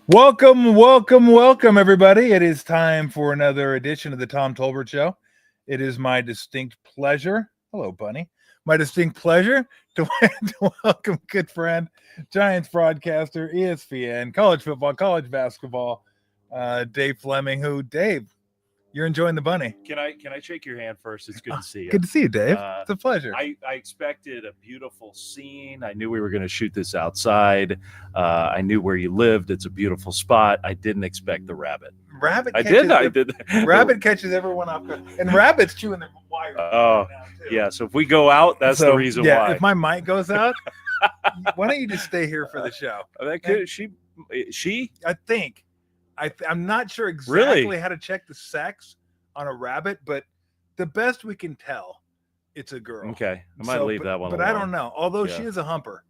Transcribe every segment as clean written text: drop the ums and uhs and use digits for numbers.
Welcome, everybody. It is time for another edition of the Tom Tolbert Show. It is my distinct pleasure. Hello, Bunny. My distinct pleasure to welcome good friend, Giants broadcaster, ESPN, college football, college basketball, Dave Flemming. Dave, you're enjoying the bunny. Can I shake your hand first? It's good to see you. Good to see you, Dave. It's a pleasure. I expected a beautiful scene. I knew we were going to shoot this outside. I knew where you lived. It's a beautiful spot. I didn't expect the rabbit. Rabbit. I did. Rabbit catches everyone off guard, and rabbit's chewing the wire. Oh, yeah. So if we go out, that's the reason why. If my mic goes out, why don't you just stay here for the show? She. I think. I'm not sure exactly how to check the sex on a rabbit, but the best we can tell, it's a girl. Okay, I might leave that one but alone. I don't know. Although she is a humper.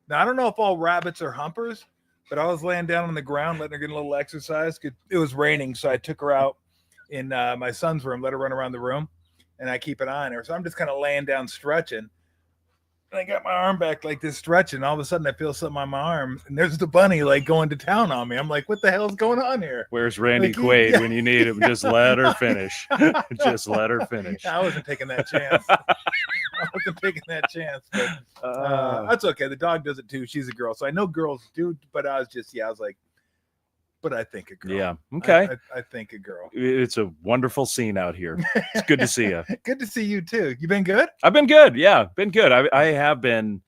Now, I don't know if all rabbits are humpers, but I was laying down on the ground, letting her get a little exercise. It was raining, so I took her out in my son's room, let her run around the room, and I keep an eye on her. So I'm just kind of laying down stretching. And I got my arm back like this stretching. All of a sudden I feel something on my arm, and there's the bunny like going to town on me. I'm like, what the hell's going on here? Where's Randy Quaid when you need him? Just let her finish. Just let her finish. I wasn't taking that chance. But that's okay. The dog does it too. She's a girl. So I know girls do, but I was like, but I think a girl. Yeah. Okay. I think a girl. It's a wonderful scene out here. It's good to see you. Good to see you too. You been good? I've been good. Yeah, been good. I have been,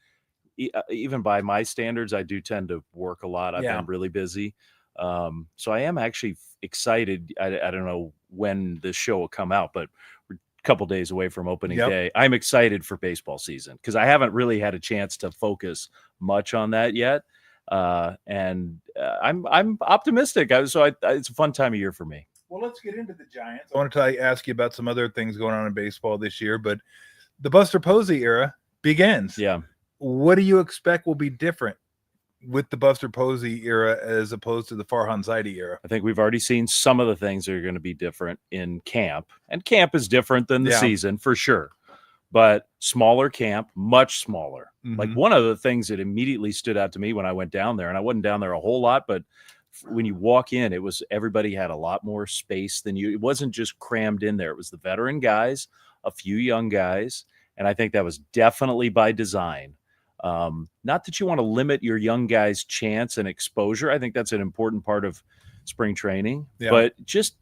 even by my standards, I do tend to work a lot. I've been really busy. So I am actually excited. I don't know when this show will come out, but we're a couple days away from opening day. I'm excited for baseball season because I haven't really had a chance to focus much on that yet. And I'm optimistic. It's a fun time of year for me. Well, let's get into the Giants. I want to ask you about some other things going on in baseball this year, but the Buster Posey era begins. Yeah. What do you expect will be different with the Buster Posey era as opposed to the Farhan Zaidi era? I think we've already seen some of the things that are going to be different in camp, and camp is different than the season for sure. But smaller camp, much smaller. Mm-hmm. Like one of the things that immediately stood out to me when I went down there, and I wasn't down there a whole lot, but when you walk in, it was everybody had a lot more space than you. It wasn't just crammed in there. It was the veteran guys, a few young guys, and I think that was definitely by design. Not that you want to limit your young guys' chance and exposure. I think that's an important part of spring training, but just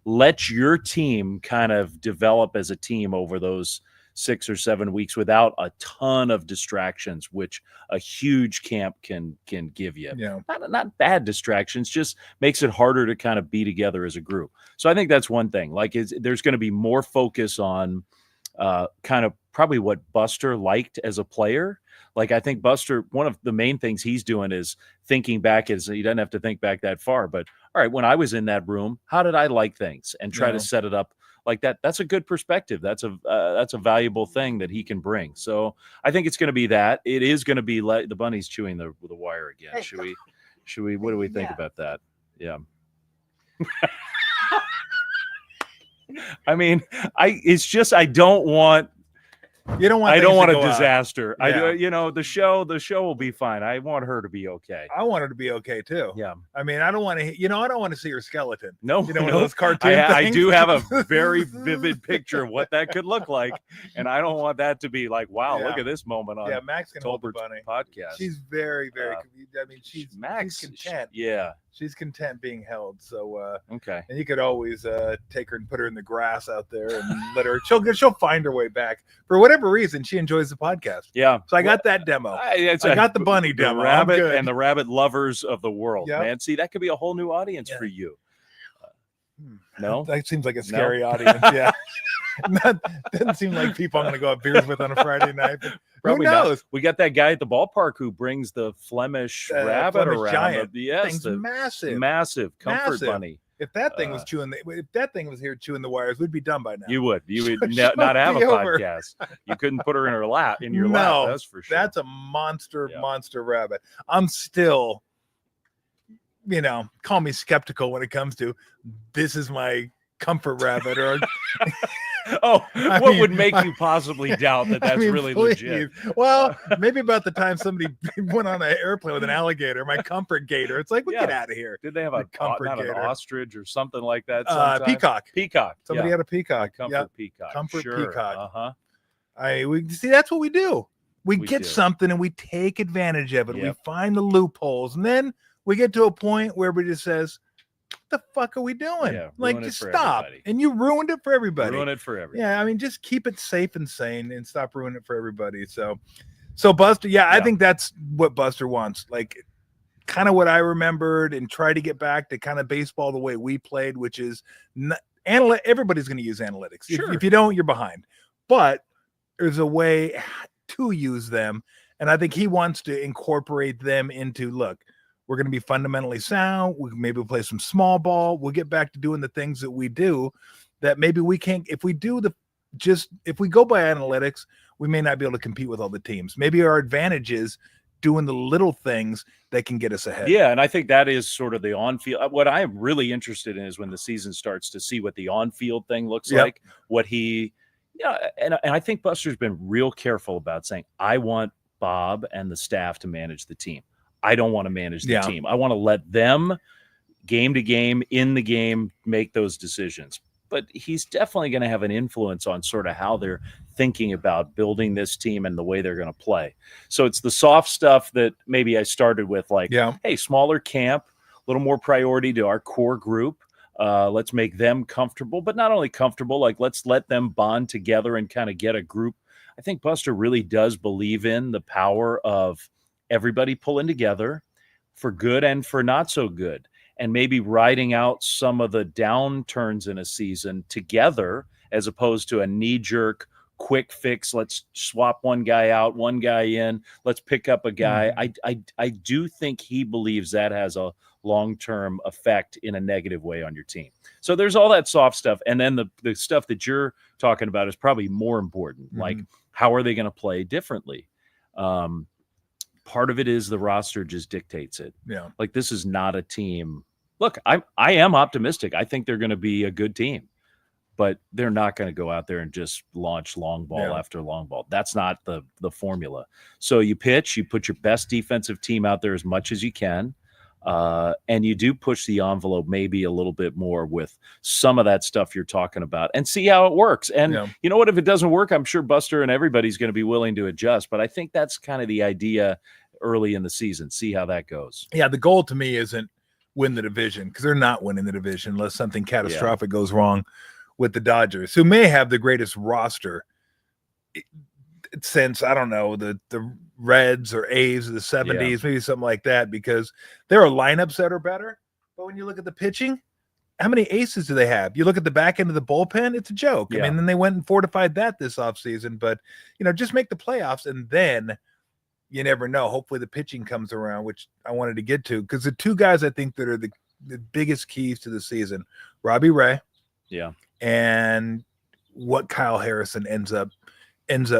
let your team kind of develop as a team over those 6 or 7 weeks without a ton of distractions, which a huge camp can give you. Yeah. Not bad distractions, just makes it harder to kind of be together as a group. So I think that's one thing. Like there's going to be more focus on kind of probably what Buster liked as a player. Like I think Buster, one of the main things he's doing is thinking back. He doesn't have to think back that far, but all right, when I was in that room, how did I like things and try to set it up like that? That's a good perspective. That's a valuable thing that he can bring. So I think it's going to be that. It is going to be like the bunny's chewing the wire again. Should we? What do we think about that? Yeah. I mean, I don't want. You don't want. I don't want a disaster. Yeah. The show will be fine. I want her to be okay. I want her to be okay too. Yeah. I mean, I don't want to. I don't want to see her skeleton. No, one of those cartoon things. I do have a very vivid picture of what that could look like, and I don't want that to be like, wow, look at this moment on Max can hold the bunny podcast. She's very, very. I mean, she's content. She's content being held. So okay. And you could always take her and put her in the grass out there and let her. She'll find her way back for whatever reason. She enjoys the podcast. Yeah. So I got that demo. I got the bunny demo. Rabbit and the rabbit lovers of the world. Yep. Man, see, that could be a whole new audience for you. No, that seems like a scary audience. Yeah. Doesn't seem like people I'm going to go have beers with on a Friday night. But probably who knows? Not. We got that guy at the ballpark who brings the Flemish rabbit around. Giant. Yes, Thing's massive comfort bunny. If that thing was if that thing was here chewing the wires, we'd be done by now. You would Show not have a be over. podcast. You couldn't put her in her lap, your lap. That's for sure. That's a monster rabbit. I'm still, call me skeptical when it comes to this is my comfort rabbit or what would make you possibly doubt that that's really legit? Well, maybe about the time somebody went on an airplane with an alligator, my comfort gator. It's like, get out of here. Did they have an ostrich or something like that? Peacock. Somebody had a peacock. Comfort peacock. Comfort peacock. Uh-huh. We see that's what we do. We get something and we take advantage of it. Yep. We find the loopholes, and then we get to a point where everybody just says, "What the fuck are we doing?" Like, just stop. Everybody. And you ruined it for everybody. Yeah, I mean, just keep it safe and sane and stop ruining it for everybody. So Buster, I think that's what Buster wants. Like, kind of what I remembered, and try to get back to kind of baseball the way we played, which is everybody's going to use analytics. Sure. If you don't, you're behind. But there's a way to use them, and I think he wants to incorporate them into, look, we're going to be fundamentally sound. Maybe we'll play some small ball. We'll get back to doing the things that we do that maybe we can't. If we do if we go by analytics, we may not be able to compete with all the teams. Maybe our advantage is doing the little things that can get us ahead. Yeah, and I think that is sort of the on-field. What I am really interested in is when the season starts to see what the on-field thing looks like, what he – and I think Buster's been real careful about saying, I want Bob and the staff to manage the team. I don't want to manage the team. I want to let them, game to game, in the game, make those decisions. But he's definitely going to have an influence on sort of how they're thinking about building this team and the way they're going to play. So it's the soft stuff that maybe I started with, like, hey, smaller camp, a little more priority to our core group. Let's make them comfortable, but not only comfortable, like, let's let them bond together and kind of get a group. I think Buster really does believe in the power of everybody pulling together for good and for not so good, and maybe riding out some of the downturns in a season together, as opposed to a knee-jerk quick fix. Let's swap one guy out, one guy in, let's pick up a guy. I do think he believes that has a long-term effect in a negative way on your team. So there's all that soft stuff. And then the stuff that you're talking about is probably more important. Like, how are they going to play differently? Part of it is the roster just dictates it. Yeah. Like, this is not a team. Look, I am optimistic. I think they're going to be a good team, but they're not going to go out there and just launch long ball after long ball. That's not the formula. So you pitch, you put your best defensive team out there as much as you can. And you do push the envelope maybe a little bit more with some of that stuff you're talking about, and see how it works. And you know what, if it doesn't work, I'm sure Buster and everybody's going to be willing to adjust. But I think that's kind of the idea early in the season. See how that goes. Yeah, the goal to me isn't win the division, because they're not winning the division unless something catastrophic goes wrong with the Dodgers, who may have the greatest roster since, I don't know, the Reds or A's of the 70s, maybe something like that, because there are lineups that are better. But when you look at the pitching, how many aces do they have? You look at the back end of the bullpen, it's a joke. I mean, then they went and fortified that this offseason. But, just make the playoffs, and then you never know. Hopefully the pitching comes around, which I wanted to get to, because the two guys I think that are the biggest keys to the season, Robbie Ray, and what Kyle Harrison ends up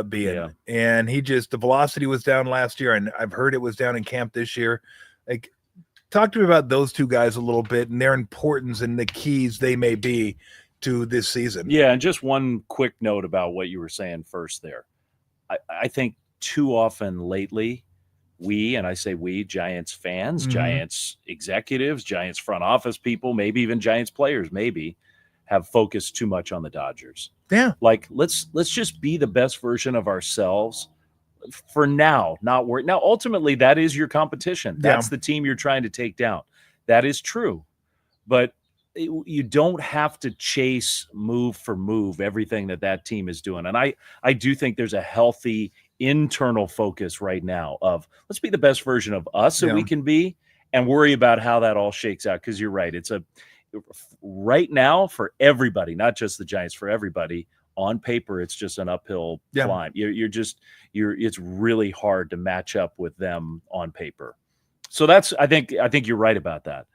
being. And the velocity was down last year, and I've heard it was down in camp this year. Like, talk to me about those two guys a little bit and their importance and the keys they may be to this season. Yeah, and just one quick note about what you were saying first there. I think too often lately, and I say we, Giants fans, Giants executives, Giants front office people, maybe even Giants players, have focused too much on the Dodgers. Yeah. Like, let's just be the best version of ourselves for now, not worry. Now, ultimately, that is your competition. That's the team you're trying to take down. That is true. But you don't have to chase move for move everything that team is doing. And I do think there's a healthy internal focus right now of, let's be the best version of us that we can be, and worry about how that all shakes out. Because you're right. It's right now for everybody, not just the Giants, for everybody, on paper, it's just an uphill climb. It's really hard to match up with them on paper. So I think you're right about that.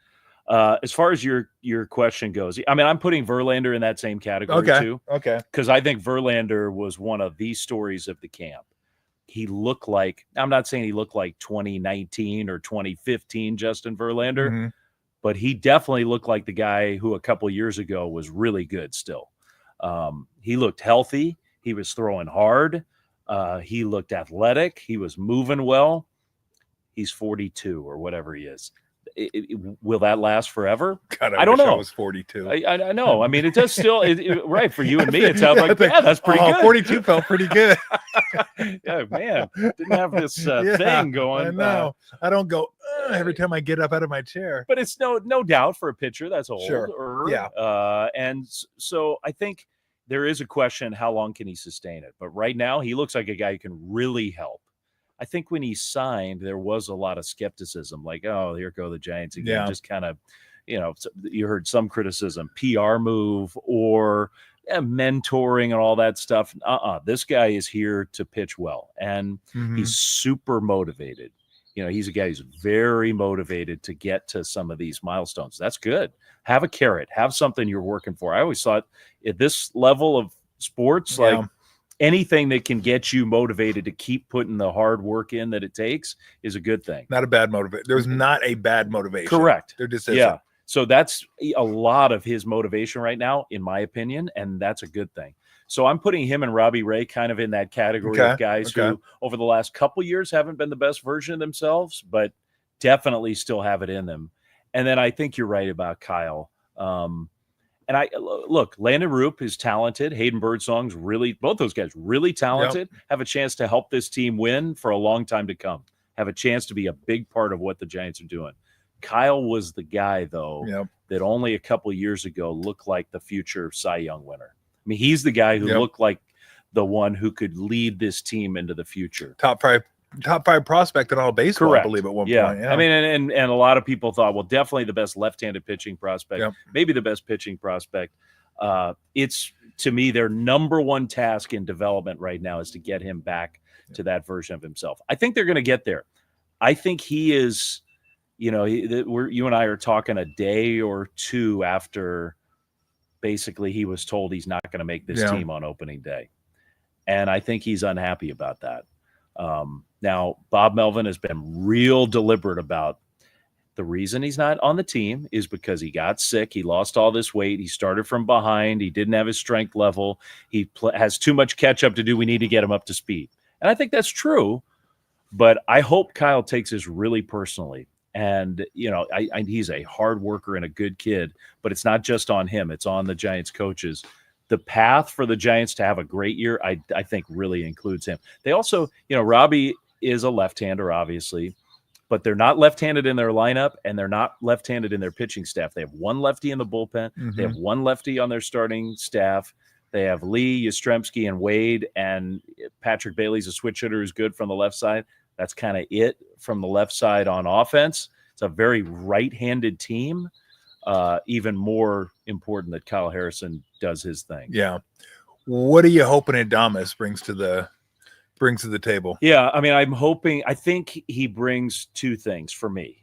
As far as your question goes, I mean, I'm putting Verlander in that same category too. Okay. Because I think Verlander was one of the stories of the camp. He looked like, I'm not saying he looked like 2019 or 2015 Justin Verlander, but he definitely looked like the guy who a couple years ago was really good still. He looked healthy. He was throwing hard. He looked athletic. He was moving well. He's 42 or whatever he is. Will that last forever? God, I don't know. I was 42. I know. I mean, it does still, right, for you and me, it sounds like, that's pretty good. 42 felt pretty good. Yeah, man. Didn't have this thing going. I know. I don't go every time I get up out of my chair. But it's no doubt for a pitcher that's old. Sure. Yeah. And so I think there is a question, how long can he sustain it? But right now, he looks like a guy who can really help. I think when he signed, there was a lot of skepticism, like, oh, here go the Giants again. Yeah. Just kind of, you heard some criticism, PR move or mentoring and all that stuff. This guy is here to pitch well, and he's super motivated. He's a guy who's very motivated to get to some of these milestones. That's good. Have a carrot. Have something you're working for. I always thought at this level of sports, like, anything that can get you motivated to keep putting the hard work in that it takes is a good thing. Not a bad motivation. There's not a bad motivation. Correct. There just isn't. Yeah. So that's a lot of his motivation right now, in my opinion, and that's a good thing. So I'm putting him and Robbie Ray kind of in that category of guys who over the last couple years haven't been the best version of themselves, but definitely still have it in them. And then I think you're right about Kyle. And look, Landon Roop is talented. Hayden Birdsong's both those guys really talented, have a chance to help this team win for a long time to come, have a chance to be a big part of what the Giants are doing. Kyle was the guy, though, that only a couple of years ago looked like the future Cy Young winner. I mean, he's the guy who looked like the one who could lead this team into the future. Top five prospect in all baseball, correct. I believe, at one point. Yeah. I mean, and a lot of people thought, well, definitely the best left-handed pitching prospect, maybe the best pitching prospect. It's, to me, their number one task in development right now is to get him back to that version of himself. I think they're going to get there. I think he is, you and I are talking a day or two after basically he was told he's not going to make this team on opening day. And I think he's unhappy about that. Now, Bob Melvin has been real deliberate about the reason he's not on the team is because he got sick. He lost all this weight. He started from behind. He didn't have his strength level. He has too much catch up to do. We need to get him up to speed. And I think that's true. But I hope Kyle takes this really personally. And, he's a hard worker and a good kid, but it's not just on him. It's on the Giants coaches. The path for the Giants to have a great year, I think, really includes him. They also, Robbie is a left-hander, obviously, but they're not left-handed in their lineup, and they're not left-handed in their pitching staff. They have one lefty in the bullpen. They have one lefty on their starting staff. They have Lee, Yastrzemski, and Wade, and Patrick Bailey's a switch hitter who's good from the left side. That's kind of it from the left side on offense. It's a very right-handed team. Even more important that Kyle Harrison does his thing. Yeah. What are you hoping Adames brings to the table? Yeah, I mean, I think he brings two things for me.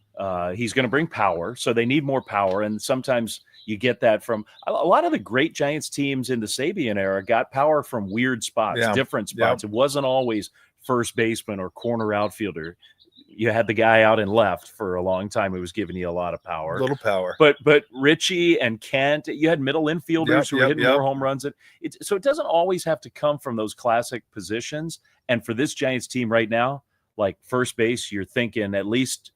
He's going to bring power, so they need more power, and sometimes you get that from a lot of the great Giants teams in the Sabian era got power from weird spots, different spots. It wasn't always first baseman or corner outfielder. You had the guy out in left for a long time who was giving you a lot of power. Little power. But Richie and Kent, you had middle infielders who were hitting more home runs. So it doesn't always have to come from those classic positions. And for this Giants team right now, like first base, you're thinking at least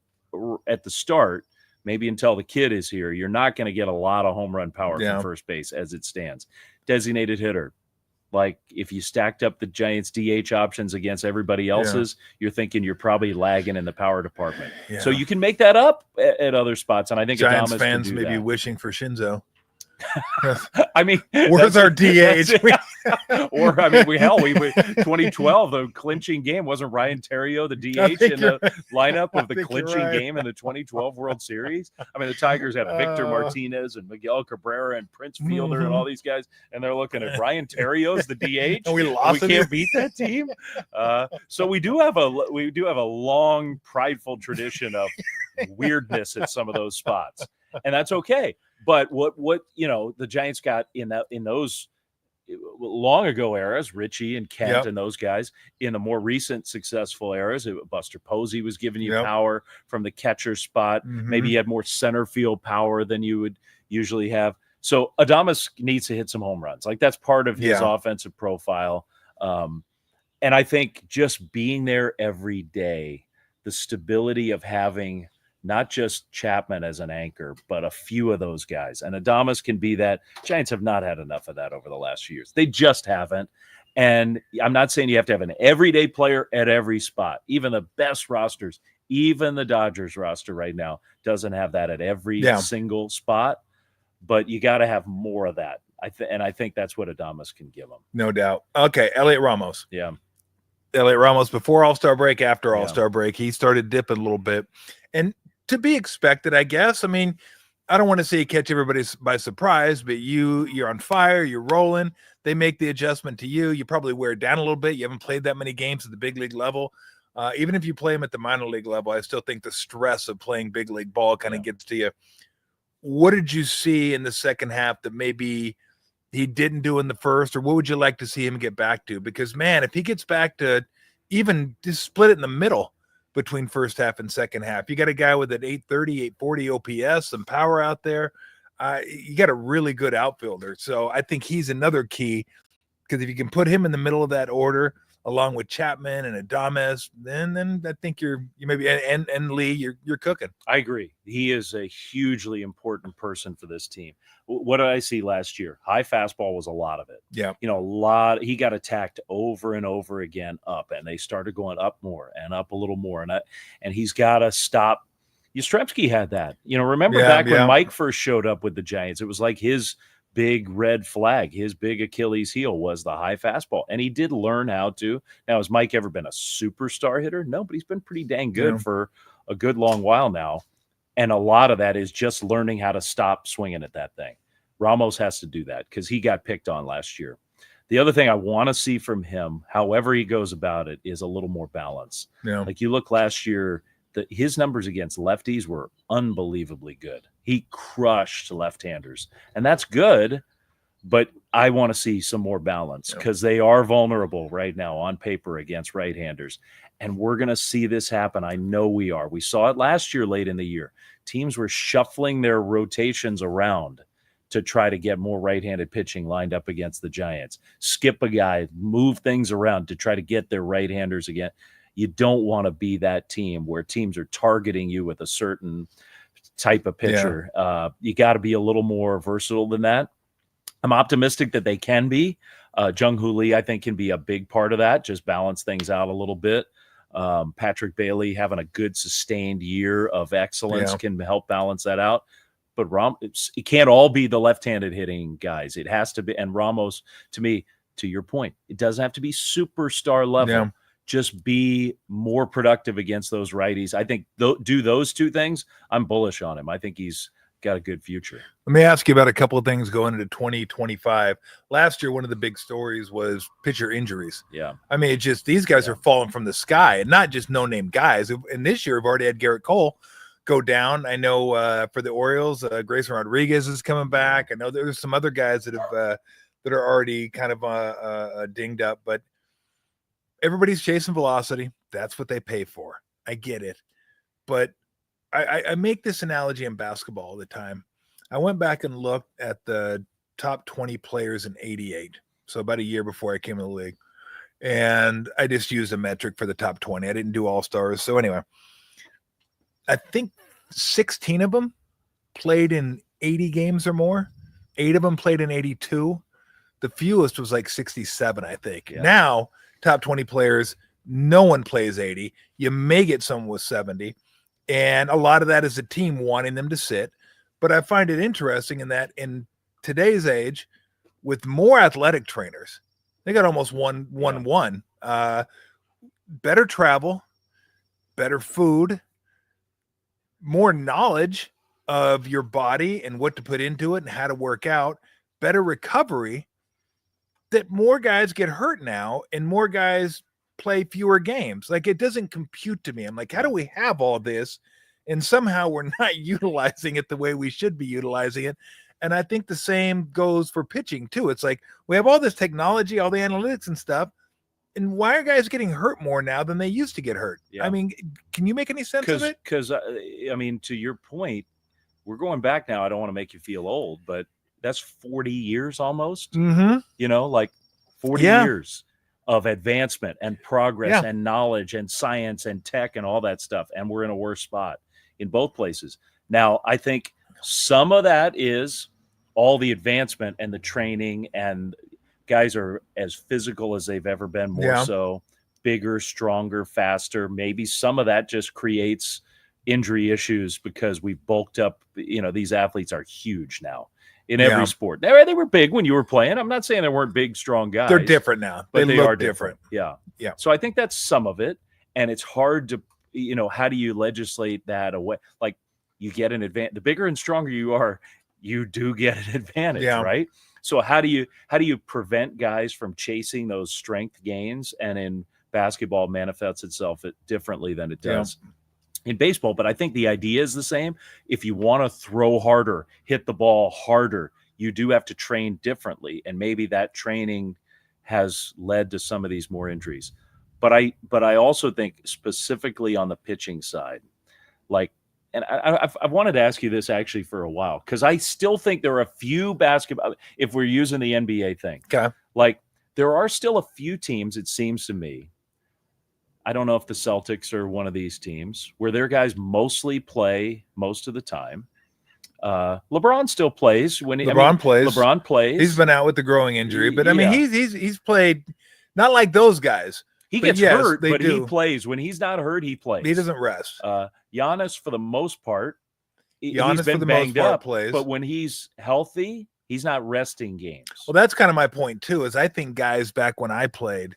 at the start, maybe until the kid is here, you're not going to get a lot of home run power from first base as it stands. Designated hitter. Like if you stacked up the Giants DH options against everybody else's, you're thinking you're probably lagging in the power department. Yeah. So you can make that up at other spots. And I think Giants fans may be wishing for Shinzo. I mean, where's our DH? Or I mean, we 2012, the clinching game wasn't Ryan Theriot the DH in the lineup of the clinching game in the 2012 World Series. I mean, the Tigers had Victor Martinez and Miguel Cabrera and Prince Fielder and all these guys, and they're looking at Ryan Theriot's the DH. And we lost. We can't beat that team. So we do have a long, prideful tradition of weirdness at some of those spots. and that's okay. But what the Giants got in those long ago eras, Richie and Kent and those guys, in the more recent successful eras, Buster Posey was giving you power from the catcher spot. Maybe he had more center field power than you would usually have. So Adames needs to hit some home runs. Like, that's part of his offensive profile. And I think just being there every day, the stability of having not just Chapman as an anchor, but a few of those guys. And Adames can be that. Giants have not had enough of that over the last few years. They just haven't. And I'm not saying you have to have an everyday player at every spot. Even the best rosters, even the Dodgers roster right now, doesn't have that at every single spot. But you got to have more of that. And I think that's what Adames can give them. No doubt. Okay, Elliot Ramos. Yeah. Elliot Ramos, before All-Star break, after All-Star break, he started dipping a little bit. And to be expected, I guess. I mean, I don't want to say you catch everybody by surprise, but you're on fire, you're rolling. They make the adjustment to you. You probably wear it down a little bit. You haven't played that many games at the big league level. Even if you play them at the minor league level, I still think the stress of playing big league ball kind of gets to you. What did you see in the second half that maybe he didn't do in the first, or what would you like to see him get back to? Because, man, if he gets back to even just split it in the middle between first half and second half, you got a guy with an 830, 840 OPS, some power out there. You got a really good outfielder. So I think he's another key, because if you can put him in the middle of that order along with Chapman and Adames, then I think you maybe and Lee, you're cooking. I agree. He is a hugely important person for this team. What did I see last year? High fastball was a lot of it. Yeah. He got attacked over and over again up, and they started going up more and up a little more. And he's got to stop. Yastrzemski had that. Remember back when Mike first showed up with the Giants, it was like his big red flag, his big Achilles heel was the high fastball. And he did learn how to. Now, has Mike ever been a superstar hitter? No, but he's been pretty dang good for a good long while now. And a lot of that is just learning how to stop swinging at that thing. Ramos has to do that because he got picked on last year. The other thing I want to see from him, however he goes about it, is a little more balance. Yeah. Like, you look last year, his numbers against lefties were unbelievably good. He crushed left-handers, and that's good, but I want to see some more balance because they are vulnerable right now on paper against right-handers, and we're going to see this happen. I know we are. We saw it last year late in the year. Teams were shuffling their rotations around to try to get more right-handed pitching lined up against the Giants. Skip a guy, move things around to try to get their right-handers again. You don't want to be that team where teams are targeting you with a certain type of pitcher. You got to be a little more versatile than that. I'm optimistic that they can be. Jung-Hoo Lee, I think, can be a big part of that, just balance things out a little bit. Patrick Bailey having a good sustained year of excellence can help balance that out. But it can't all be the left-handed hitting guys. It has to be. And Ramos, to me, to your point, it doesn't have to be superstar level. Yeah. Just be more productive against those righties. I think do those two things, I'm bullish on him. I think he's got a good future. Let me ask you about a couple of things going into 2025. Last year, one of the big stories was pitcher injuries. Yeah. I mean, it's just these guys are falling from the sky, and not just no-name guys. And this year, we've already had Garrett Cole go down. I know for the Orioles, Grayson Rodriguez is coming back. I know there's some other guys that have that are already kind of dinged up, but everybody's chasing velocity. That's what they pay for. I get it. But I make this analogy in basketball all the time. I went back and looked at the top 20 players in 88. So about a year before I came to the league. And I just used a metric for the top 20. I didn't do all-stars. So anyway, I think 16 of them played in 80 games or more. 8 of them played in 82. The fewest was like 67, I think. Yeah. Now, top 20 players, no one plays 80. You may get someone with 70. And a lot of that is the team wanting them to sit. But I find it interesting in that in today's age, with more athletic trainers, they got almost one. Better travel, better food, more knowledge of your body and what to put into it and how to work out, better recovery, that more guys get hurt now and more guys play fewer games. Like, it doesn't compute to me. I'm like, how do we have all this and somehow we're not utilizing it the way we should be utilizing it. And I think the same goes for pitching too. It's like we have all this technology, all the analytics and stuff, and why are guys getting hurt more now than they used to get hurt? Yeah. I mean, can you make any sense of it? Because I mean, to your point, we're going back now. I don't want to make you feel old, but that's 40 years almost. Mm-hmm. You know, like 40 years of advancement and progress and knowledge and science and tech and all that stuff. And we're in a worse spot in both places. Now, I think some of that is all the advancement and the training, and guys are as physical as they've ever been, more so, bigger, stronger, faster. Maybe some of that just creates injury issues because we bulked up. You know, these athletes are huge now in every sport. They were big when you were playing. I'm not saying they weren't big, strong guys. They're different now. But they look are different. Yeah. So I think that's some of it. And it's hard to, you know, how do you legislate that away? Like, you get an advantage. The bigger and stronger you are, you do get an advantage, right? So how do you prevent guys from chasing those strength gains? And in basketball, manifests itself differently than it does in baseball. But I think the idea is the same. If you want to throw harder, hit the ball harder, you do have to train differently. And maybe that training has led to some of these more injuries. But I also think specifically on the pitching side, like, and I've wanted to ask you this actually for a while, because I still think there are a few basketball, if we're using the NBA thing, like there are still a few teams, it seems to me, I don't know if the Celtics are one of these teams, where their guys mostly play most of the time. LeBron still plays when LeBron plays. He's been out with the growing injury, but I mean, he's played not like those guys. He gets hurt, but he plays. When he's not hurt, he plays. He doesn't rest. Giannis, for the most part, he's been for the banged most part, up. plays. But when he's healthy, he's not resting games. Well, that's kind of my point too. Is I think guys back when I played,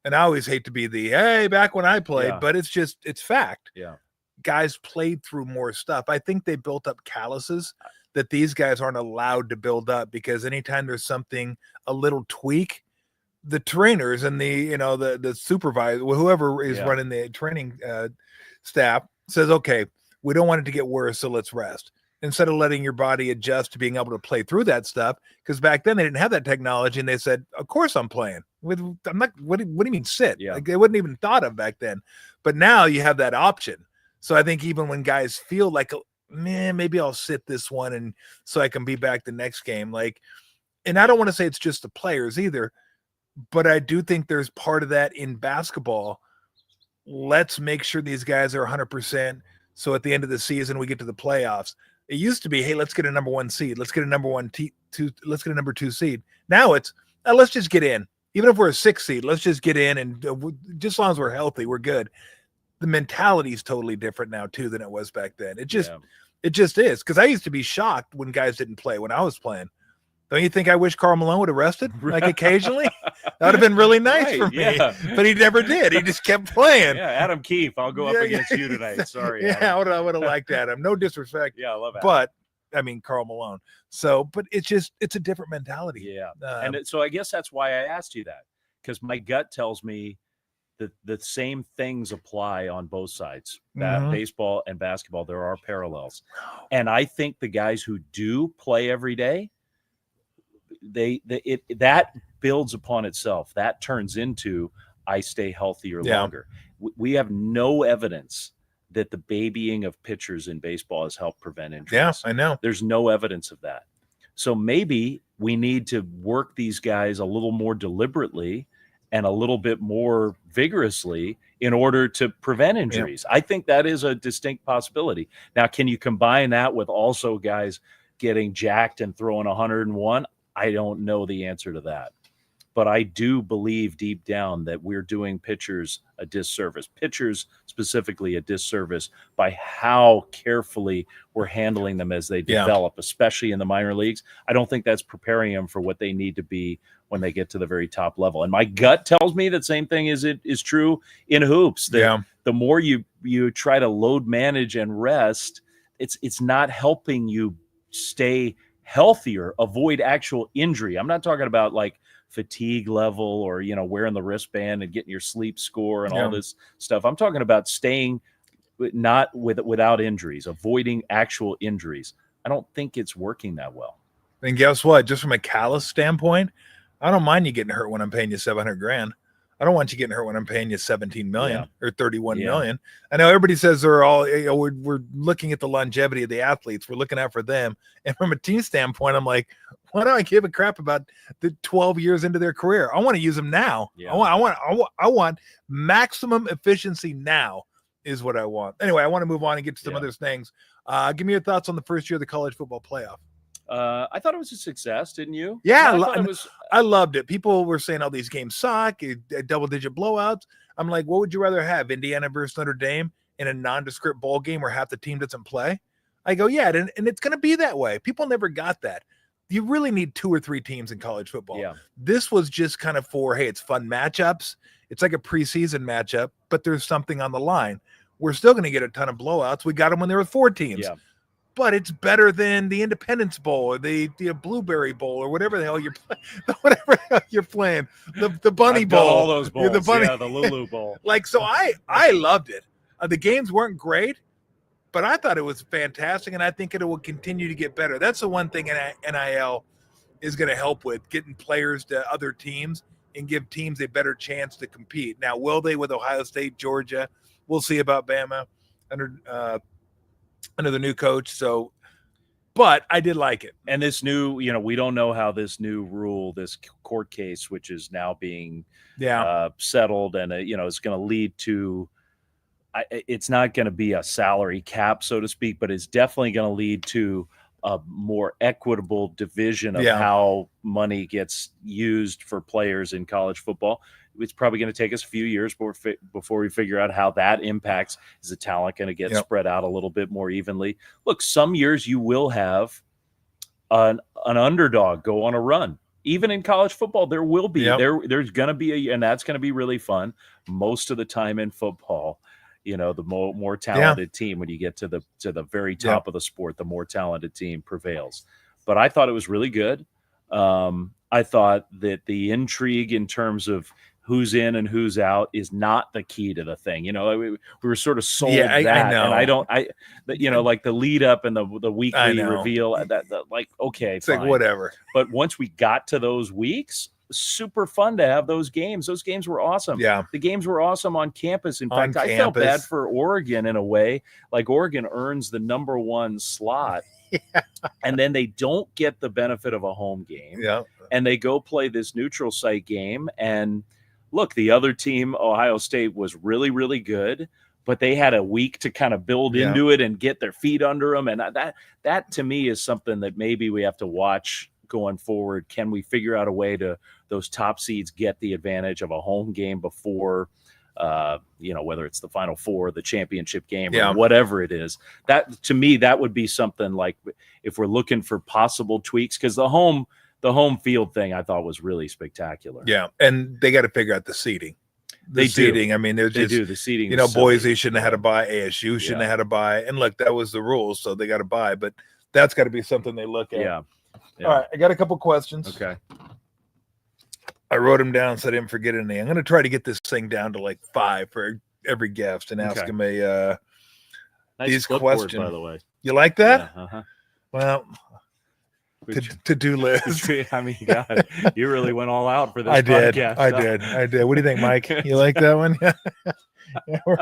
and I always hate to be the hey back when I played, but it's fact. Yeah, guys played through more stuff. I think they built up calluses that these guys aren't allowed to build up, because anytime there's something, a little tweak, the trainers and the supervisor, whoever is running the training staff, says, okay, we don't want it to get worse, so let's rest. Instead of letting your body adjust to being able to play through that stuff, because back then they didn't have that technology, and they said, of course I'm playing. I'm not. What do you mean sit? Yeah. Like, they wouldn't even thought of back then. But now you have that option. So I think even when guys feel like, man, maybe I'll sit this one and so I can be back the next game. Like, and I don't want to say it's just the players either, but I do think there's part of that in basketball. Let's make sure these guys are 100%. So at the end of the season, we get to the playoffs. It used to be, hey, let's get a number one seed. Let's get a number let's get a number 2 seed. Now it's, let's just get in. Even if we're a 6 seed, let's just get in, and just as long as we're healthy, we're good. The mentality is totally different now too than it was back then. It just is. Because I used to be shocked when guys didn't play when I was playing. Don't you think I wish Karl Malone would have rested, like occasionally? That would have been really nice for me. But he never did. He just kept playing. Yeah, Adam Keefe, I'll go up against you tonight. Sorry. Adam. I would have liked Adam. No disrespect. Yeah, I love Adam. But I mean, Karl Malone. So, but it's a different mentality. Yeah. And so I guess that's why I asked you that, because my gut tells me that the same things apply on both sides, baseball and basketball. There are parallels. And I think the guys who do play every day, that builds upon itself. That turns into, I stay healthier longer. We have no evidence that the babying of pitchers in baseball has helped prevent injuries. Yeah, I know. There's no evidence of that. So maybe we need to work these guys a little more deliberately and a little bit more vigorously in order to prevent injuries. I think that is a distinct possibility. Now, can you combine that with also guys getting jacked and throwing 101? I don't know the answer to that. But I do believe deep down that we're doing pitchers a disservice, pitchers specifically a disservice, by how carefully we're handling them as they develop, especially in the minor leagues. I don't think that's preparing them for what they need to be when they get to the very top level. And my gut tells me that same thing is true in hoops. That the more you try to load manage and rest, it's not helping you stay healthier, avoid actual injury. I'm not talking about like fatigue level or, wearing the wristband and getting your sleep score and all this stuff. I'm talking about staying not without injuries, avoiding actual injuries. I don't think it's working that well. And guess what? Just from a callous standpoint, I don't mind you getting hurt when I'm paying you $700,000. I don't want you getting hurt when I'm paying you 17 million or 31 million. I know everybody says they're all, we're looking at the longevity of the athletes. We're looking out for them. And from a team standpoint, I'm like, why do I give a crap about the 12 years into their career? I want to use them now. Yeah. I want maximum efficiency now is what I want. Anyway, I want to move on and get to some other things. Give me your thoughts on the first year of the college football playoff. I thought it was a success, didn't you? Yeah, I loved it. People were saying all these games suck, double-digit blowouts. I'm like, what would you rather have, Indiana versus Notre Dame in a nondescript bowl game where half the team doesn't play? I go, yeah, and it's going to be that way. People never got that. You really need 2 or 3 teams in college football. Yeah. This was just kind of for, hey, it's fun matchups. It's like a preseason matchup, but there's something on the line. We're still going to get a ton of blowouts. We got them when there were 4 teams. Yeah. But it's better than the Independence Bowl or the Blueberry Bowl or whatever the hell you're playing. The Bunny Bowl. All those bowls. The Lulu Bowl. So I loved it. The games weren't great, but I thought it was fantastic, and I think it will continue to get better. That's the one thing NIL is going to help with, getting players to other teams and give teams a better chance to compete. Now, will they with Ohio State, Georgia? We'll see about Bama under the new coach. So, but I did like it. And this new, we don't know how this new rule, this court case, which is now being settled, and it's going to lead to. It's not going to be a salary cap, so to speak, but it's definitely going to lead to a more equitable division of how money gets used for players in college football. It's probably going to take us a few years before we figure out how that impacts. Is the talent going to get spread out a little bit more evenly? Look, some years you will have an underdog go on a run. Even in college football, there will be. There's going to be and that's going to be really fun. Most of the time in football, the more talented team, when you get to the very top of the sport, the more talented team prevails. But I thought it was really good. I thought that the intrigue in terms of who's in and who's out is not the key to the thing. We were sort of sold that. I know. And like the lead up and the weekly reveal, that like, okay, it's fine. Like whatever. But once we got to those weeks, super fun to have those games. Those games were awesome. Yeah. The games were awesome on campus. In fact, I felt bad for Oregon in a way. Like Oregon earns the number 1 slot. And then they don't get the benefit of a home game. Yeah. And they go play this neutral site game. And look, the other team, Ohio State, was really, really good, but they had a week to kind of build into it and get their feet under them. And that to me is something that maybe we have to watch going forward. Can we figure out a way to those top seeds get the advantage of a home game before, whether it's the Final Four, the championship game, or whatever it is? That to me, that would be something like if we're looking for possible tweaks, because the home field thing I thought was really spectacular. Yeah, and they got to figure out the seeding. The seeding. I mean, they do the seeding. Boise shouldn't have had to buy. ASU shouldn't have had to buy. And look, that was the rules, so they got to buy. But that's got to be something they look at. Yeah. All right, I got a couple questions. Okay. I wrote them down so I didn't forget any. I'm going to try to get this thing down to like 5 for every guest and ask them nice these questions. By the way, you like that? Yeah, uh-huh. Well, to-do list. I mean, God, you really went all out for this. I did. Podcast. I did. What do you think, Mike? You like that one? Yeah, we're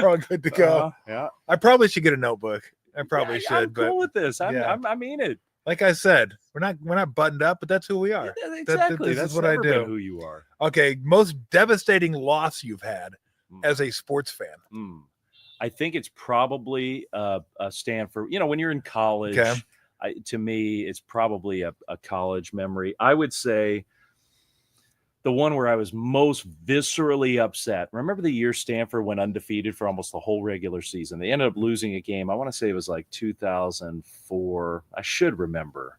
all good to go. Yeah. I probably should get a notebook. I probably should. I'm but cool with this. I mean it. Like I said, we're not buttoned up, but that's who we are. Yeah, exactly. This is what I do. Who you are. Okay, most devastating loss you've had as a sports fan. I think it's probably a Stanford. When you're in college, to me, it's probably a college memory. I would say the one where I was most viscerally upset. Remember the year Stanford went undefeated for almost the whole regular season? They ended up losing a game. I want to say it was like 2004. I should remember.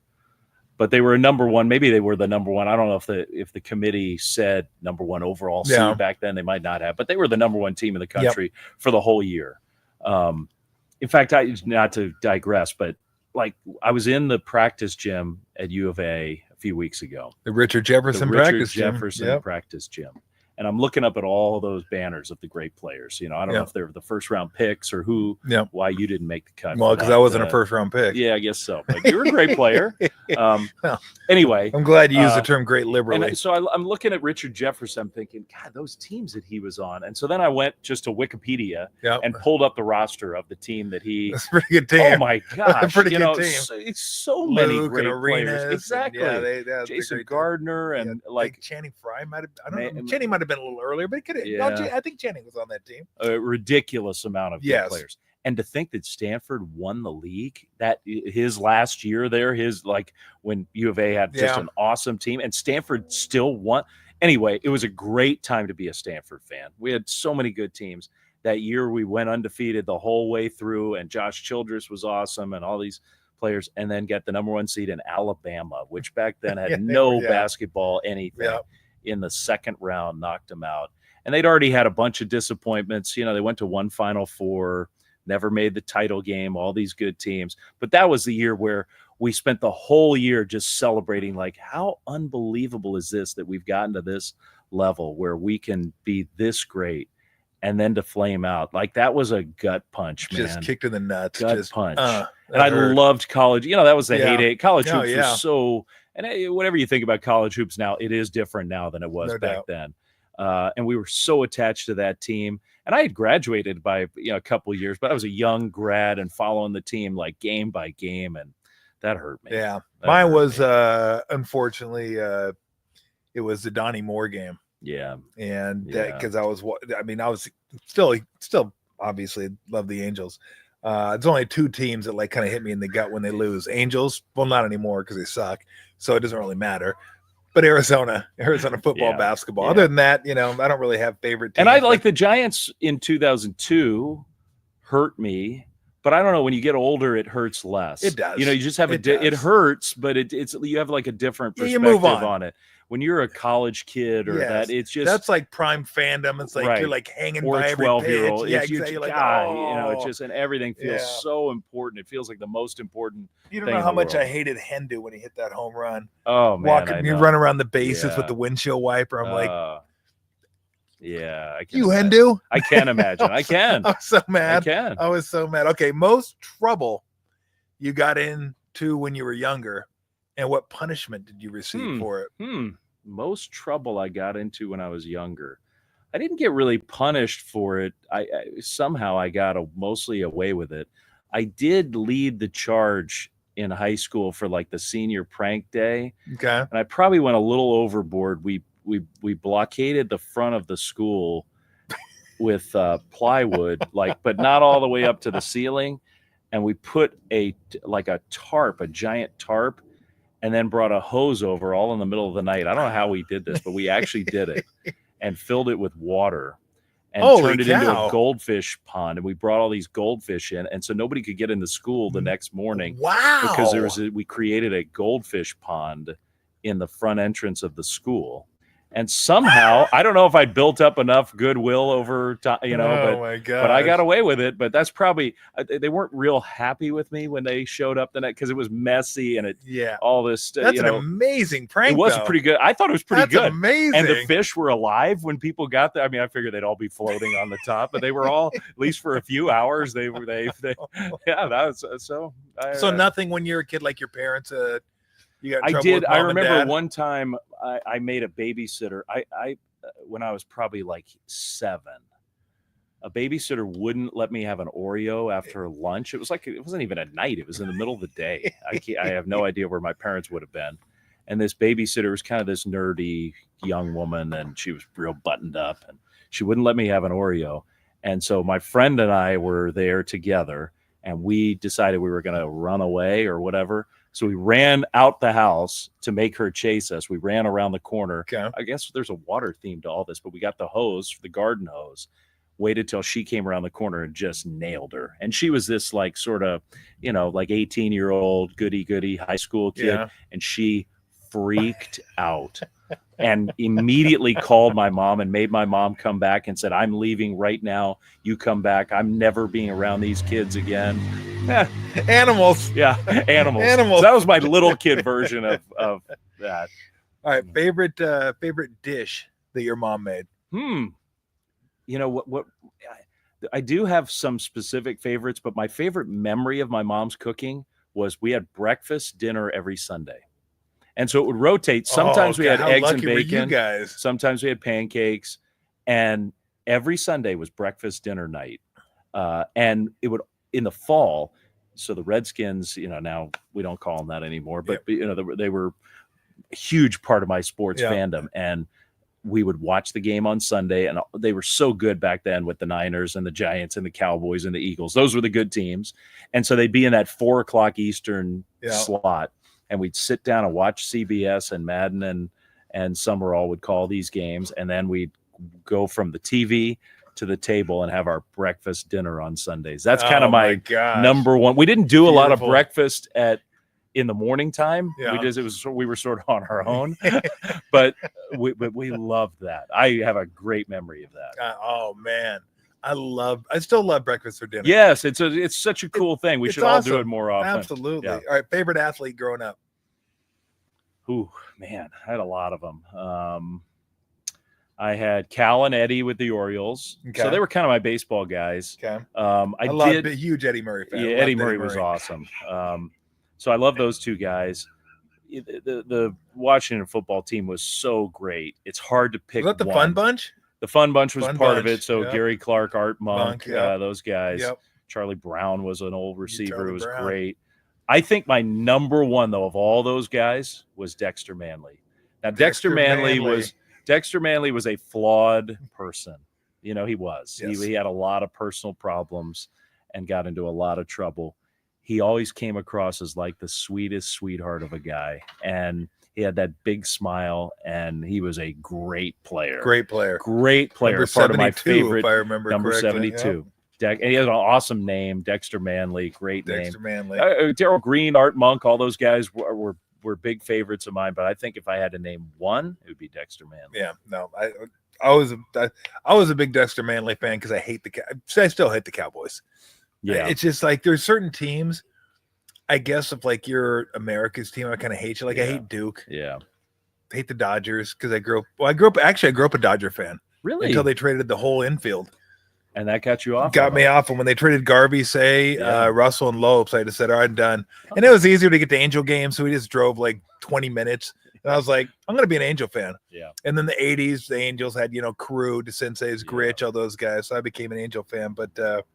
But they were a number 1. Maybe they were the number 1. I don't know if the committee said number 1 overall seed back then. They might not have. But they were the number 1 team in the country for the whole year. In fact, not to digress, but like I was in the practice gym at U of A a few weeks ago. The Richard Jefferson practice gym. Practice gym. And I'm looking up at all those banners of the great players. You know, I don't know if they're the first round picks or why you didn't make the cut. Well, because I wasn't a first round pick. Yeah, I guess so. But you were a great player. Anyway, I'm glad you used the term great liberally. And so I'm looking at Richard Jefferson. I'm thinking, God, those teams that he was on. And so then I went just to Wikipedia and pulled up the roster of the team that he. That's a pretty good team. Oh my gosh, pretty good team. It's so many Luke great and players. Exactly. Yeah, Jason Gardner and like Channing Frye might have. I don't know. Channing might have been a little earlier, but he could have. Yeah. No, I think Channing was on that team. A ridiculous amount of good players. And to think that Stanford won the league, that his last year there, his like when U of A had just an awesome team, and Stanford still won. Anyway, it was a great time to be a Stanford fan. We had so many good teams. That year we went undefeated the whole way through, and Josh Childress was awesome, and all these players, and then get the number 1 seed in Alabama, which back then had no basketball anything. In the second round, knocked them out. And they'd already had a bunch of disappointments. You know, they went to one Final Four, never made the title game, all these good teams. But that was the year where we spent the whole year just celebrating, like, how unbelievable is this that we've gotten to this level where we can be this great and then to flame out. Like, that was a gut punch, man. Just kicked in the nuts. Gut punch. And I loved college. You know, that was the heyday. College hoops was so – and whatever you think about college hoops now, it is different now than it was back then. And we were so attached to that team. And I had graduated by a couple of years, but I was a young grad and following the team like game by game, and that hurt me. Yeah, mine was unfortunately it was the Donnie Moore game. Yeah, and because I was still obviously love the Angels. It's only 2 teams that like kind of hit me in the gut when they lose. Angels, well, not anymore because they suck, so it doesn't really matter. But Arizona football, basketball. Other than that, I don't really have favorite teams. And I like the Giants in 2002 hurt me, but I don't know. When you get older, it hurts less. It does. You just have it hurts, but it's you have like a different perspective you move on it. When you're a college kid or that, it's just that's like prime fandom. It's like you're like hanging or by a 12-year-old. Yeah, exactly. Like, it's just, and everything feels so important. It feels like the most important. You don't know how much I hated Hendu when he hit that home run. Oh man, you run around the bases with the windshield wiper. I'm like, I can you Hendu? I can imagine. I can. I'm so mad. I was so mad. Okay, most trouble you got into when you were younger, and what punishment did you receive for it? Most trouble I got into when I was younger. I didn't get really punished for it. I somehow I got mostly away with it. I did lead the charge in high school for like the senior prank day. Okay. And I probably went a little overboard. We blockaded the front of the school with plywood, but not all the way up to the ceiling. And we put a giant tarp, and then brought a hose over all in the middle of the night. I don't know how we did this, but we actually did it and filled it with water and turned it into a goldfish pond. And we brought all these goldfish in. And so nobody could get into school the next morning. Wow. Because we created a goldfish pond in the front entrance of the school. And somehow, I don't know if I built up enough goodwill over time, but I got away with it. But that's probably, they weren't real happy with me when they showed up the night because it was messy and all this. That's an amazing prank. It was pretty good. I thought it was pretty good. That's amazing. And the fish were alive when people got there. I mean, I figured they'd all be floating on the top, but they were all, at least for a few hours, that was so. So nothing when you're a kid like your parents. I remember one time I made a babysitter. I when I was probably like 7, a babysitter wouldn't let me have an Oreo after lunch. It wasn't even at night. It was in the middle of the day. I have no idea where my parents would have been. And this babysitter was kind of this nerdy young woman, and she was real buttoned up, and she wouldn't let me have an Oreo. And so my friend and I were there together, and we decided we were going to run away or whatever. So we ran out the house to make her chase us. We ran around the corner. Okay. I guess there's a water theme to all this, but we got the hose, the garden hose, waited till she came around the corner and just nailed her. And she was this like sort of, like 18-year-old goody high school kid. Yeah. And she freaked out and immediately called my mom and made my mom come back and said, "I'm leaving right now. You come back. I'm never being around these kids again." Animals. Yeah, animals. So that was my little kid version of that. All right, favorite dish that your mom made? You know what I do have some specific favorites, but my favorite memory of my mom's cooking was we had breakfast, dinner every Sunday. And so it would rotate. Sometimes we had eggs and bacon. Guys. Sometimes we had pancakes. And every Sunday was breakfast, dinner night. And it would, in the fall, so the Redskins, now we don't call them that anymore, but they were a huge part of my sports fandom. And we would watch the game on Sunday, and they were so good back then with the Niners and the Giants and the Cowboys and the Eagles. Those were the good teams. And so they'd be in that 4:00 Eastern slot, and we'd sit down and watch CBS, and Madden and Summerall would call these games. And then we'd go from the TV to the table and have our breakfast dinner on Sundays. That's kind of my number one. We didn't do a lot of breakfast in the morning time. We were sort of on our own, but we loved that. I have a great memory of that. Oh man, I still love breakfast for dinner. Yes, it's such a cool thing. We should all do it more often. Absolutely. Yeah. All right, favorite athlete growing up? Ooh, man, I had a lot of them. I had Cal and Eddie with the Orioles. Okay. So they were kind of my baseball guys. Okay. I love a huge Eddie Murray fan. Yeah, Eddie Murray was awesome. So I love those two guys. The Washington football team was so great. It's hard to pick. Was that the Fun Bunch? The Fun Bunch was part of it. So Gary Clark, Art Monk, those guys. Yep. Charlie Brown was an old receiver. It was great. I think my number one, though, of all those guys was Dexter Manley. Now, Dexter Manley was a flawed person. He was. Yes. He had a lot of personal problems and got into a lot of trouble. He always came across as like the sweetest sweetheart of a guy. And he had that big smile, and he was a great player. Great player. Number part of my favorite. If I remember number correctly. 72. And he has an awesome name, Dexter Manley. Great name. Dexter Manley. Darryl Green, Art Monk, all those guys were big favorites of mine. But I think if I had to name one, it would be Dexter Manley. Yeah, no, I was a big Dexter Manley fan because I still hate the Cowboys. Yeah, it's just like there's certain teams. I guess if like you're America's team, I kind of hate you. Like I hate Duke. Yeah, I hate the Dodgers because I grew up a Dodger fan. Really? Until they traded the whole infield. And that got you off? Got me off. And when they traded Garvey, Russell, and Lopes, I just said, all right, I'm done. And it was easier to get to Angel games, so we just drove like 20 minutes. And I was like, I'm going to be an Angel fan. Yeah. And then the 80s, the Angels had, Carew, DeCinces, Gritch, all those guys. So I became an Angel fan. But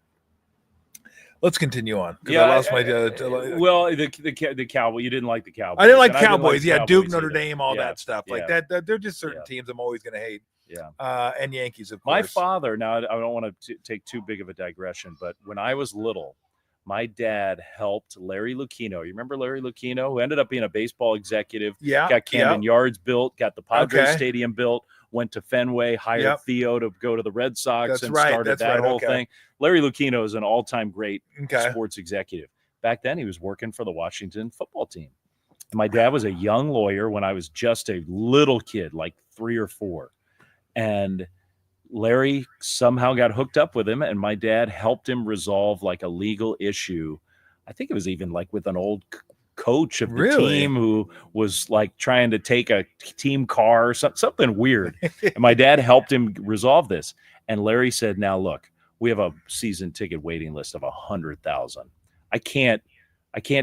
let's continue on. Yeah, I lost my. The Cowboys. You didn't like the Cowboys. I didn't like Cowboys. Duke, Notre Dame, all that stuff like that. They're just certain teams I'm always going to hate. Yeah. And Yankees, of course. My father. Now I don't want to take too big of a digression, but when I was little, my dad helped Larry Lucchino. You remember Larry Lucchino, who ended up being a baseball executive? Yeah. Got Camden Yards built. Got the Padres Stadium built. Went to Fenway, hired Theo to go to the Red Sox, started that whole thing. Larry Lucchino is an all-time great sports executive. Back then, he was working for the Washington football team. And my dad was a young lawyer when I was just a little kid, like 3 or 4. And Larry somehow got hooked up with him, and my dad helped him resolve like a legal issue. I think it was even like with an old coach of the team who was like trying to take a team car or something weird. And my dad helped him resolve this. And Larry said, now look, we have a season ticket waiting list of 100,000. I can't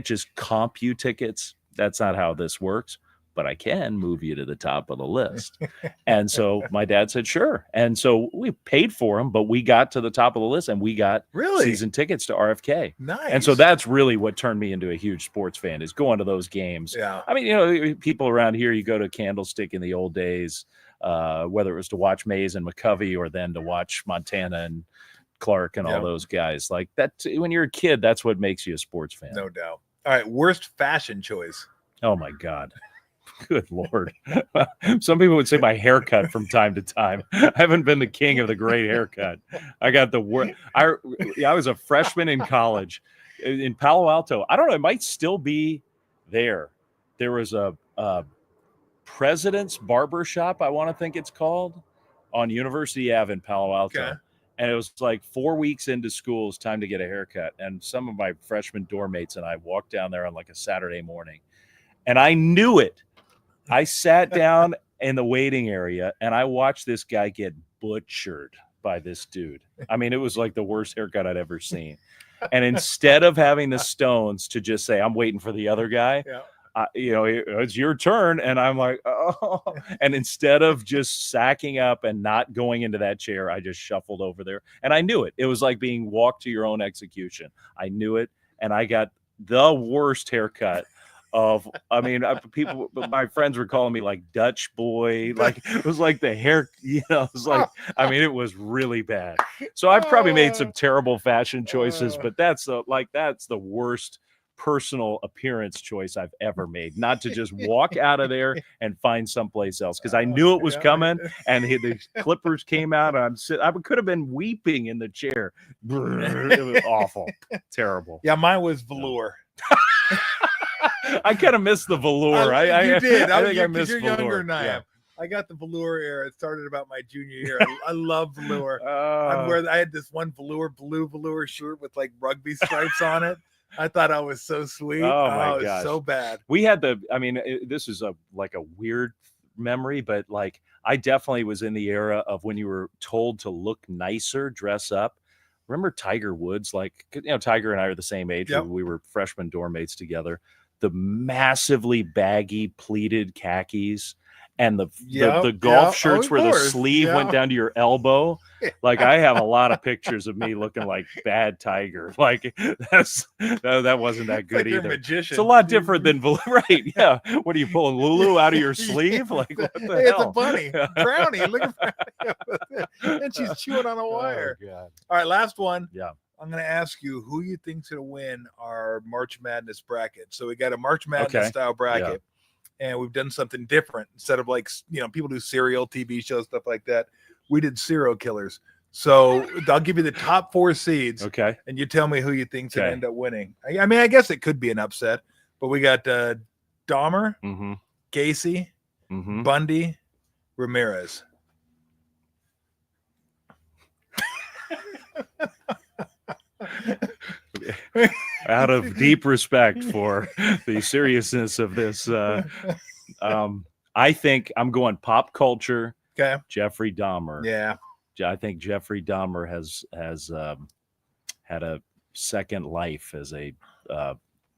just comp you tickets. That's not how this works, but I can move you to the top of the list. And so my dad said, sure. And so we paid for them, but we got to the top of the list and we got season tickets to RFK. Nice. And so that's really what turned me into a huge sports fan, is going to those games. Yeah. I mean, people around here, you go to Candlestick in the old days, whether it was to watch Mays and McCovey or then to watch Montana and Clark and all those guys. Like that, when you're a kid, that's what makes you a sports fan. No doubt. All right. Worst fashion choice. Oh my God. Good Lord. Some people would say my haircut from time to time. I haven't been the king of the great haircut. I got the worst. I was a freshman in college in Palo Alto. I don't know. It might still be there. There was a President's Barber Shop, I want to think it's called, on University Ave in Palo Alto. Okay. And it was like 4 weeks into school, it's time to get a haircut. And some of my freshman dorm mates and I walked down there on like a Saturday morning. And I knew it. I sat down in the waiting area and I watched this guy get butchered by this dude. I mean, it was like the worst haircut I'd ever seen. And instead of having the stones to just say, I'm waiting for the other guy, it's your turn. And I'm like, oh. And instead of just sacking up and not going into that chair, I just shuffled over there. And I knew it. It was like being walked to your own execution. I knew it. And I got the worst haircut of, people, my friends were calling me like Dutch boy. Like it was like the hair, it was like, it was really bad. So I've probably made some terrible fashion choices, but that's the worst personal appearance choice I've ever made, not to just walk out of there and find someplace else, because I knew it was coming, and the clippers came out, and I could have been weeping in the chair. It was awful. Terrible. Yeah, mine was velour. I kind of missed the velour. You did. I think I missed you're velour. Younger than I am. I got the velour era. It started about my junior year. I love velour. I had this one blue velour shirt with like rugby stripes on it. I thought I was so sweet. Oh my gosh, so bad. We had this is a weird memory, but like I definitely was in the era of when you were told to look nicer, dress up. Remember Tiger Woods? Like, Tiger and I are the same age. Yep. We were freshman dorm mates together. The massively baggy pleated khakis and the golf shirts where the sleeve went down to your elbow. Like I have a lot of pictures of me looking like bad Tiger. Like that wasn't that good either. Magician. It's a lot different than right. Yeah. What are you pulling Lulu out of your sleeve? Like what the hell? It's a bunny. Brownie. Look at and she's chewing on a wire. Oh, God. All right, last one. Yeah. I'm going to ask you who you think's going to win our March Madness bracket. So we got a March Madness style bracket. Yeah. And we've done something different. Instead of like, people do serial TV shows, stuff like that. We did serial killers. So I'll give you the top 4 seeds. Okay. And you tell me who you think's going to end up winning. I guess it could be an upset, but we got Dahmer, Gacy, Bundy, Ramirez. Out of deep respect for the seriousness of this, I think I'm going pop culture. Okay. Jeffrey Dahmer. Yeah. I think Jeffrey Dahmer has had a second life as a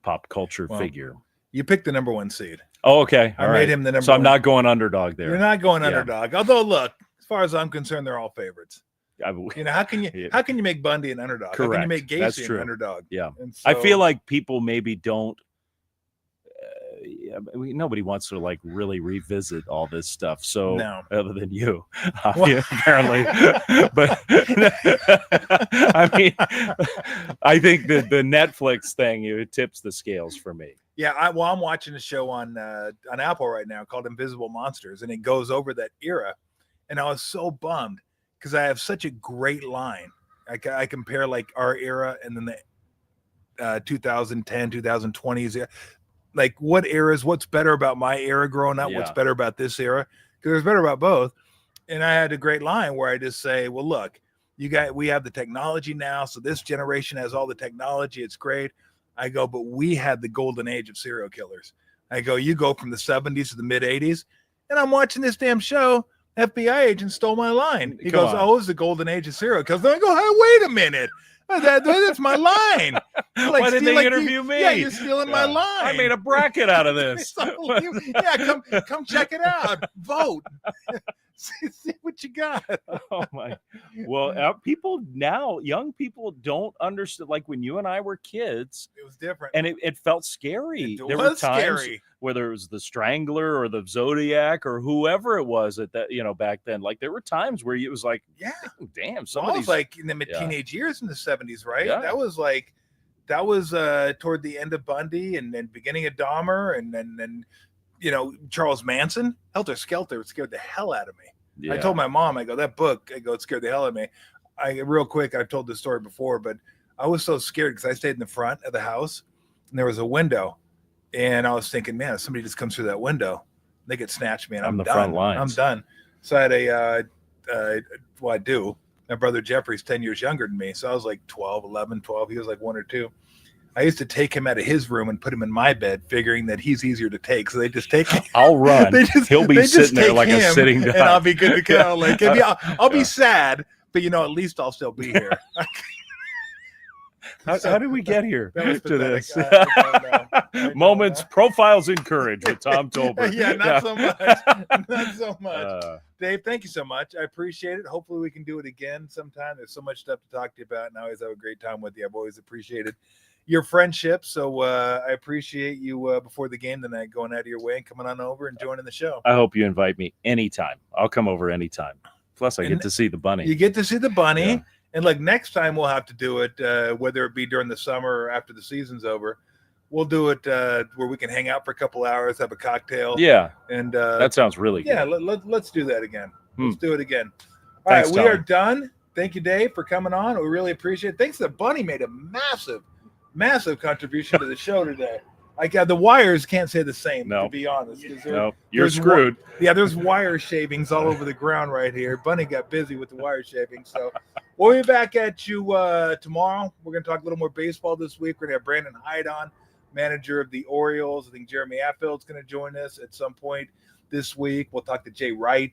pop culture figure. You picked the number 1 seed. Oh, okay. I made him the number 1. So I'm not going underdog there. You're not going underdog. Although, look, as far as I'm concerned, they're all favorites. How can you make Bundy an underdog? Correct. How can you make Gacy an underdog? Yeah. And so, I feel like people maybe don't. Nobody wants to like really revisit all this stuff. So other than you, apparently, but I think the Netflix thing, it tips the scales for me. Yeah. I'm watching a show on Apple right now called Invisible Monsters, and it goes over that era. And I was so bummed because I have such a great line. I compare like our era and then the 2010, 2020s. Like what's better about my era growing up? Yeah. What's better about this era? Because there's better about both. And I had a great line where I just say, well, look, we have the technology now. So this generation has all the technology. It's great. I go, but we had the golden age of serial killers. I go, you go from the 70s to the mid 80s and I'm watching this damn show. FBI agent stole my line. He goes, oh, it's the golden age of serial killers. Then I go, hey, wait a minute. That's my line. Like, why didn't they interview me? Yeah, you're stealing my line. I made a bracket out of this. Come check it out. Vote. see what you got. Oh my. Well, young people don't understand. Like when you and I were kids, it was different, and it felt scary. There were times scary. Whether it was the Strangler or the Zodiac or whoever it was at that, back then, like there were times where it was like, yeah, damn, somebody's was like in the teenage years in the 70s, right? Yeah. That was toward the end of Bundy and then beginning of Dahmer and then Charles Manson. Helter Skelter scared the hell out of me. Yeah. I told my mom, I go, that book, it scared the hell out of me. Real quick, I've told this story before, but I was so scared because I stayed in the front of the house and there was a window. And I was thinking, man, if somebody just comes through that window, they could snatch me and I'm done. Front lines. I'm done. So I had I do. My brother Jeffrey's 10 years younger than me. So I was like 12, 11, 12. He was like 1 or 2. I used to take him out of his room and put him in my bed, figuring that he's easier to take. So they just take him. I'll run. He'll be sitting there like a sitting duck. And I'll be good to go. Like, I'll be sad, but at least I'll still be here. How did we get here to this? Moments, profiles in courage with Tom Tolbert. Not so much. Not so much. Dave, thank you so much. I appreciate it. Hopefully we can do it again sometime. There's so much stuff to talk to you about, and I always have a great time with you. I've always appreciated your friendship. So I appreciate you before the game tonight going out of your way and coming on over and joining the show. I hope you invite me anytime. I'll come over anytime. Plus, I get to see the bunny. You get to see the bunny. Yeah. And like next time we'll have to do it, whether it be during the summer or after the season's over. We'll do it where we can hang out for a couple hours, have a cocktail. Yeah. And that sounds really good. Yeah, let's do that again. Let's do it again. All right, we are done. Thank you, Dave, for coming on. We really appreciate it. Thanks to Bunny made a massive contribution to the show today. The wires can't say the same, to be honest. No, you're screwed. There's wire shavings all over the ground right here. Bunny got busy with the wire shavings. So we'll be back at you tomorrow. We're going to talk a little more baseball this week. We're going to have Brandon Hyde on, manager of the Orioles. I think Jeremy Affield's going to join us at some point this week. We'll talk to Jay Wright,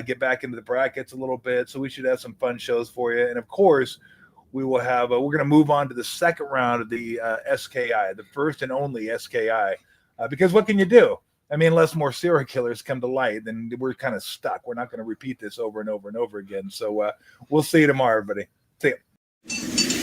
get back into the brackets a little bit. So we should have some fun shows for you. And, of course, we will have we're going to move on to the second round of the SKI, the first and only SKI, because what can you do? I mean, unless more serial killers come to light, then we're kind of stuck. We're not going to repeat this over and over and over again. So we'll see you tomorrow, everybody. See you.